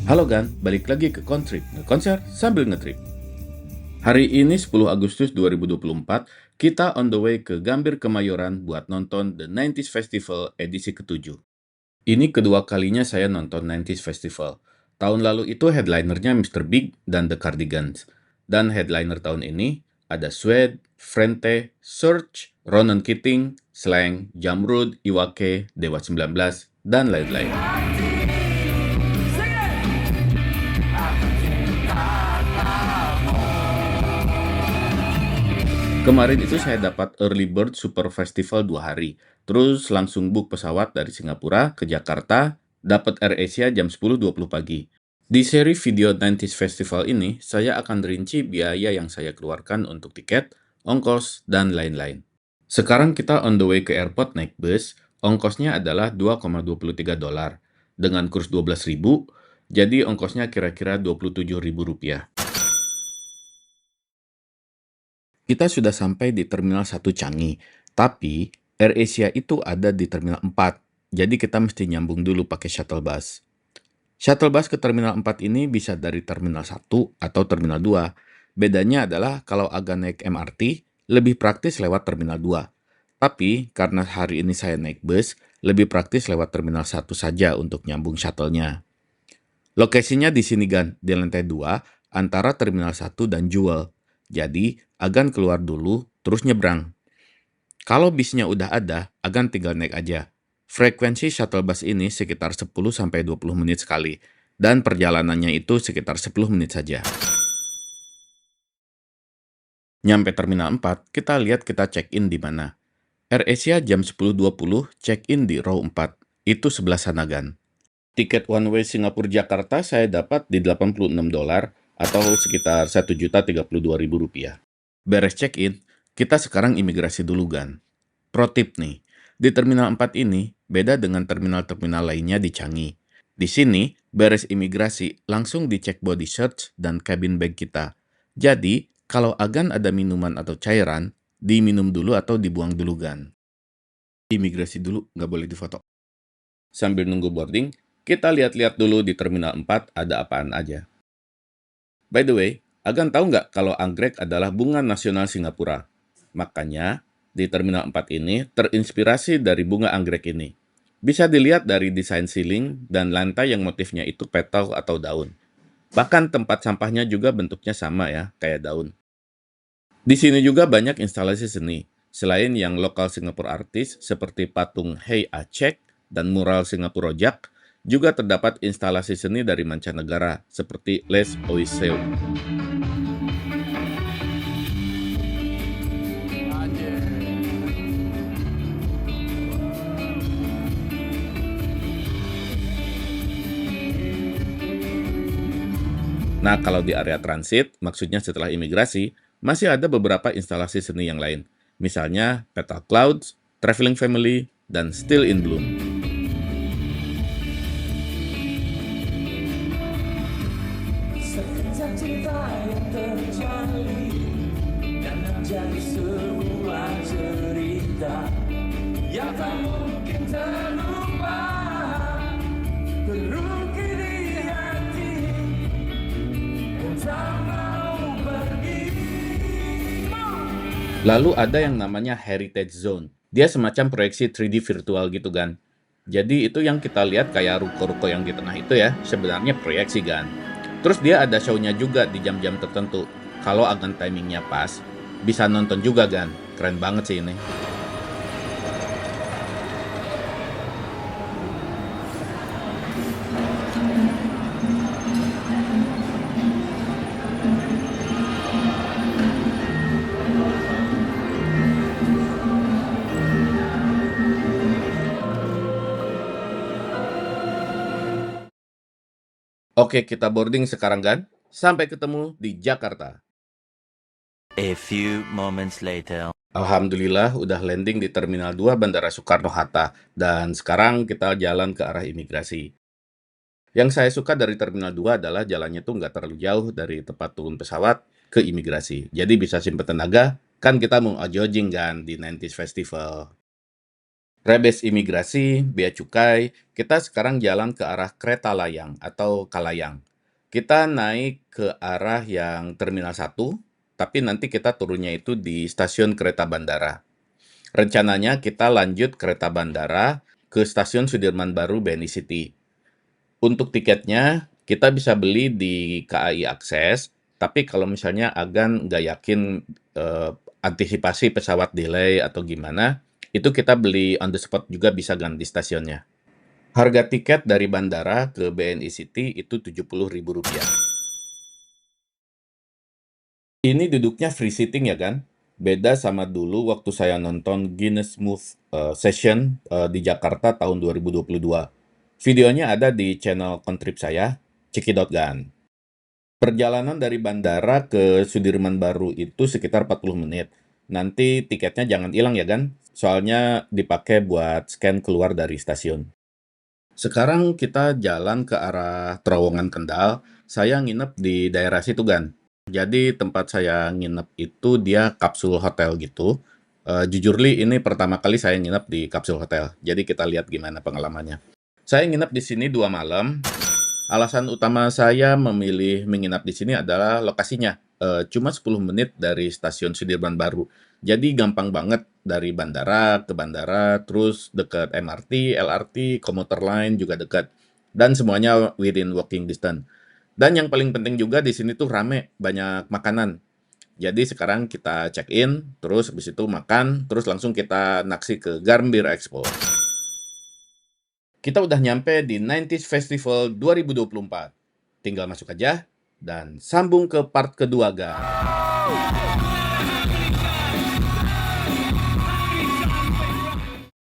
Halo Gan, balik lagi ke Kontrip, ngekonser sambil ngetrip. Hari ini 10 Agustus 2024, kita on the way ke Gambir Kemayoran buat nonton The 90s Festival edisi ke-7. Ini kedua kalinya saya nonton 90s Festival. Tahun lalu itu headlinernya Mr. Big dan The Cardigans. Dan headliner tahun ini ada Suede, Frente, Search, Ronan Keating, Slang, Jamrud, Iwake, Dewa 19, dan lain-lain. Kemarin itu saya dapat early bird super festival 2 hari. Terus langsung book pesawat dari Singapura ke Jakarta, dapat AirAsia jam 10.20 pagi. Di seri video 90s Festival ini, saya akan rinci biaya yang saya keluarkan untuk tiket, ongkos, dan lain-lain. Sekarang kita on the way ke airport naik bus, ongkosnya adalah $2,23. Dengan kurs 12.000, jadi ongkosnya kira-kira Rp27.000. Kita sudah sampai di Terminal 1 Changi, tapi AirAsia itu ada di Terminal 4, jadi kita mesti nyambung dulu pakai shuttle bus. Shuttle bus ke Terminal 4 ini bisa dari Terminal 1 atau Terminal 2. Bedanya adalah kalau agak naik MRT, lebih praktis lewat Terminal 2. Tapi karena hari ini saya naik bus, lebih praktis lewat Terminal 1 saja untuk nyambung shuttle-nya. Lokasinya di sini Gan, di lantai 2, antara Terminal 1 dan Jewel. Jadi, Agan keluar dulu, terus nyebrang. Kalau bisnya udah ada, Agan tinggal naik aja. Frekuensi shuttle bus ini sekitar 10-20 menit sekali, dan perjalanannya itu sekitar 10 menit saja. Nyampe Terminal 4, kita lihat kita check-in di mana. AirAsia jam 10.20, check-in di row 4. Itu sebelah sana, Gan. Tiket one way Singapura-Jakarta saya dapat di $86 atau sekitar Rp1.032.000. Beres check-in, kita sekarang imigrasi dulu, Gan. Pro tip nih, di Terminal 4 ini beda dengan terminal-terminal lainnya di Changi. Di sini, beres imigrasi, langsung dicek body search dan cabin bag kita. Jadi, kalau Agan ada minuman atau cairan, diminum dulu atau dibuang dulu, Gan. Imigrasi dulu, nggak boleh difoto. Sambil nunggu boarding, kita lihat-lihat dulu di Terminal 4 ada apaan aja. By the way, Agan tahu nggak kalau anggrek adalah bunga nasional Singapura? Makanya, di Terminal 4 ini terinspirasi dari bunga anggrek ini. Bisa dilihat dari desain ceiling dan lantai yang motifnya itu petal atau daun. Bahkan tempat sampahnya juga bentuknya sama ya, kayak daun. Di sini juga banyak instalasi seni, selain yang lokal Singapura artis seperti patung Hey Acek dan mural Singapura Rojak, juga terdapat instalasi seni dari mancanegara seperti Les Oiseaux. Nah, kalau di area transit, maksudnya setelah imigrasi, masih ada beberapa instalasi seni yang lain. Misalnya Petal Clouds, Traveling Family, dan Still in Bloom. Sekejap cinta yang terjalin dan menjadi sebuah cerita yang tak mungkin terlupa, terukir di hati dan tak mau pergi. Lalu ada yang namanya Heritage Zone. Dia semacam proyeksi 3D virtual gitu kan. Jadi itu yang kita lihat kayak ruko-ruko yang di tengah itu ya, sebenarnya proyeksi kan. Terus dia ada show-nya juga di jam-jam tertentu. Kalau agan timingnya pas, bisa nonton juga kan. Keren banget sih ini. Oke, kita boarding sekarang kan. Sampai ketemu di Jakarta. A few moments later. Alhamdulillah udah landing di Terminal 2 Bandara Soekarno-Hatta. Dan sekarang kita jalan ke arah imigrasi. Yang saya suka dari Terminal 2 adalah jalannya tuh nggak terlalu jauh dari tempat turun pesawat ke imigrasi. Jadi bisa simpen tenaga, kan kita mau ojojing kan di 90s Festival. Rebes imigrasi, bea cukai, kita sekarang jalan ke arah Kereta Layang atau Kalayang. Kita naik ke arah yang Terminal 1, tapi nanti kita turunnya itu di stasiun kereta bandara. Rencananya kita lanjut kereta bandara ke stasiun Sudirman Baru BNI City. Untuk tiketnya, kita bisa beli di KAI Akses, tapi kalau misalnya Agan nggak yakin antisipasi pesawat delay atau gimana, itu kita beli on the spot juga bisa ganti stasiunnya. Harga tiket dari bandara ke BNI City itu Rp70.000. Ini duduknya free sitting ya kan? Beda sama dulu waktu saya nonton Guinness Move Session di Jakarta tahun 2022. Videonya ada di channel Kontrip saya, Ciki.gan. Perjalanan dari bandara ke Sudirman Baru itu sekitar 40 menit. Nanti tiketnya jangan hilang ya kan? Soalnya dipakai buat scan keluar dari stasiun. Sekarang kita jalan ke arah Terowongan Kendal. Saya nginep di daerah situ kan. Jadi tempat saya nginep itu dia kapsul hotel gitu. Jujur Li, ini pertama kali saya nginep di kapsul hotel. Jadi kita lihat gimana pengalamannya. Saya nginep di sini 2 malam. Alasan utama saya memilih menginap di sini adalah lokasinya. Cuma 10 menit dari stasiun Sudirman Baru. Jadi gampang banget dari bandara ke bandara, terus dekat MRT, LRT, komuter lain juga dekat. Dan semuanya within walking distance. Dan yang paling penting juga di sini tuh rame, banyak makanan. Jadi sekarang kita check in, terus habis itu makan, terus langsung kita naksi ke Gambir Expo. Kita udah nyampe di 90s Festival 2024. Tinggal masuk aja dan sambung ke part kedua, guys.